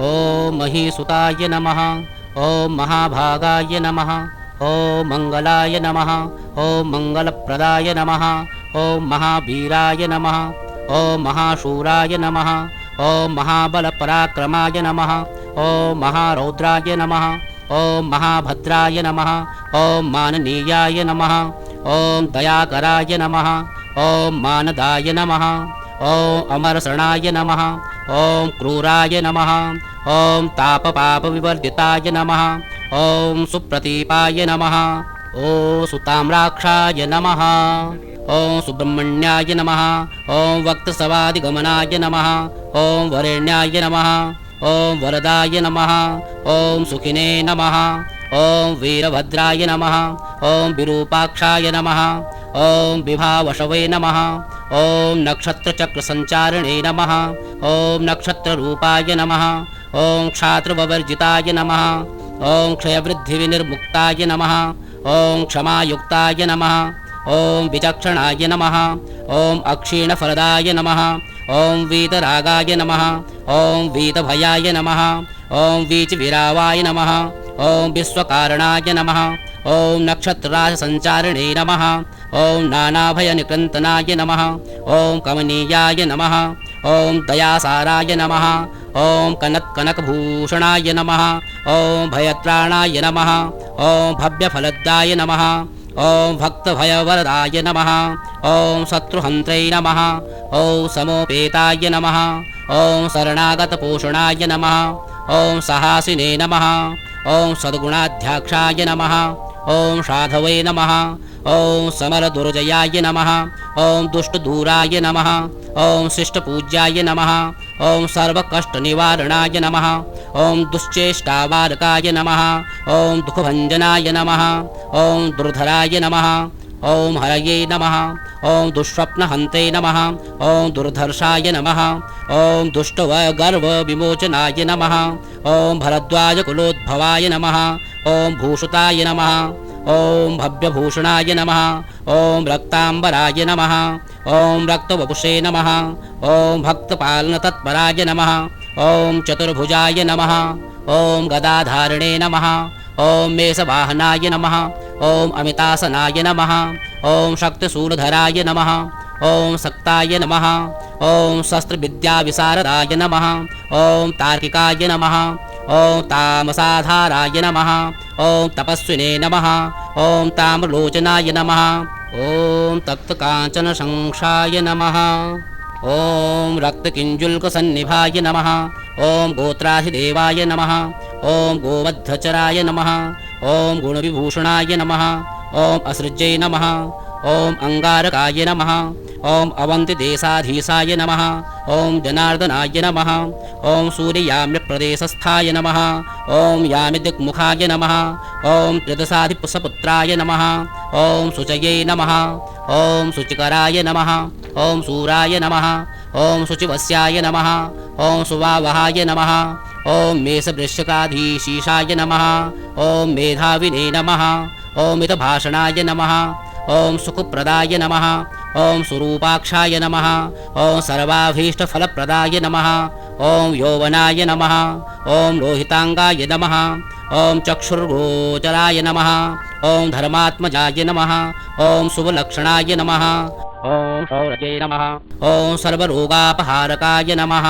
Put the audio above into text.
ॐ महीसुताय नमः। ॐ महाभागाय नमः। ॐ मङ्गलाय नमः। ॐ मङ्गलप्रदाय नमः। ॐ महावीराय नमः। ॐ महाशूराय नमः। ॐ महाबलपराक्रमाय नमः। ॐ महारौद्राय नमः। ॐ महाभद्राय नमः। ॐ माननीयाय नमः। ॐ दयाकराय नमः। ॐ मानदाय नमः। ॐ अमरसणाय नमः। ॐ क्रूराय नमः। ॐ तापपापविवर्जिताय नमः। ॐ सुप्रतीपाय नमः। ॐ सुताम्राक्षाय नमः। ॐ सुब्रह्मण्याय नमः। ॐ वक्त्रसवादिगमनाय नमः। ॐ वरेण्याय नमः। ॐ वरदाय नमः। ॐ सुखिने नमः। ॐ वीरभद्राय नमः। ॐ विरूपाक्षाय नमः। ॐ विभावशवे नमः। ॐ नक्षत्रचक्रसञ्चारिणे नमः। ॐ नक्षत्ररूपाय नमः। ॐ क्षात्रववर्जिताय नमः। ॐ क्षयवृद्धिविनिर्मुक्ताय नमः। ॐ क्षमायुक्ताय नमः। ॐ विचक्षणाय नमः। ॐ अक्षीणफलदाय नमः। ॐ वीतरागाय नमः। ॐ वीतभयाय नमः। ॐ वीचविरावाय नमः। ॐ विश्वकारणाय नमः। ॐ नक्षत्रराजसञ्चारिणे नमः। ॐ नानाभयनिकृन्तनाय नमः। ॐ कमनीयाय नमः। ॐ दयासाराय नमः। ॐ कनकभूषणाय नमः। ॐ भयत्राणाय नमः। ॐ भव्यफलदाय नमः। ॐ भक्तभयवरदाय नमः। ॐ शत्रुहन्त्रै नमः। ॐ समोपेताय नमः। ॐ शरणागतपोषणाय नमः। ॐ साहसिने नमः। ॐ सद्गुणाध्याक्षाय नमः। ॐ साधवे नमः। ॐ समरदुर्जयाय नमः। ॐ दुष्टदूराय नमः। ॐ शिष्टपूज्याय नमः। ॐ सर्वकष्टनिवारणाय नमः। ॐ दुश्चेष्टावारकाय नमः। ॐ दुःखभञ्जनाय नमः। ॐ दुर्धराय नमः। ॐ हरये नमः। ॐ दुःस्वप्नहन्ते नमः। ॐ दुर्धर्षाय नमः। ॐ दुष्टगर्वविमोचनाय नमः। ॐ भरद्वाजकुलोद्भवाय नमः। ॐ भूषुताय नमः। ॐ भव्यभूषणाय नमः। ॐ रक्ताम्बराय नमः। ॐ रक्तवपुषे नमः। ॐ भक्तपालनतत्पराय नमः। ॐ चतुर्भुजाय नमः। ॐ गदाधारिणे नमः। ॐ मेषवाहनाय नमः। ॐ अमितासनाय नमः। ॐ शक्तिशूलधराय नमः। ॐ सक्ताय नमः। ॐ शस्त्रविद्याविशारदाय नमः। ॐ तार्किकाय नमः। ॐ तामसाधाराय नमः। ॐ तपस्विने नमः। ॐ ताम्रलोचनाय नमः। ॐ तप्तकाञ्चनशंसाय नमः। ॐ रक्तकिञ्जुल्कसन्निभाय नमः। ॐ गोत्राधिदेवाय नमः। ॐ गोवद्धचराय नमः। ॐ गुणविभूषणाय नमः। ॐ असृज्यै नमः। ॐ अंगारकाय नमः। ॐ अवन्तिदेशाधीशाय नमः। ॐ जनार्दनाय नमः। ॐ सूर्ययाम्यप्रदेशस्थाय नमः। ॐ यामिदिक्मुखाय नमः। ॐ त्रिदशाधिपुषपुत्राय नमः। ॐ शुचये नमः। ॐ शुचिकराय नमः। ॐ शूराय नमः। ॐ शुचिवस्याय नमः। ॐ सुवावहाय नमः। ॐ मेषवृश्चिकाधीशीषाय नमः। ॐ मेधाविने नमः। ॐ मितभाषणाय नमः। ॐ सुखप्रदाय नमः। ॐ स्वरूपाक्षाय नमः। ॐ सर्वाभीष्टफलप्रदाय नमः। ॐ यौवनाय नमः। ॐ लोहितांगाय नमः। ॐ चक्षुर्गोचराय नमः। ॐ धर्मात्मजाय नमः। ॐ शुभलक्षणाय नमः। ॐ शौर्ये नमः। ॐ सर्वरोगापहारकाय नमः।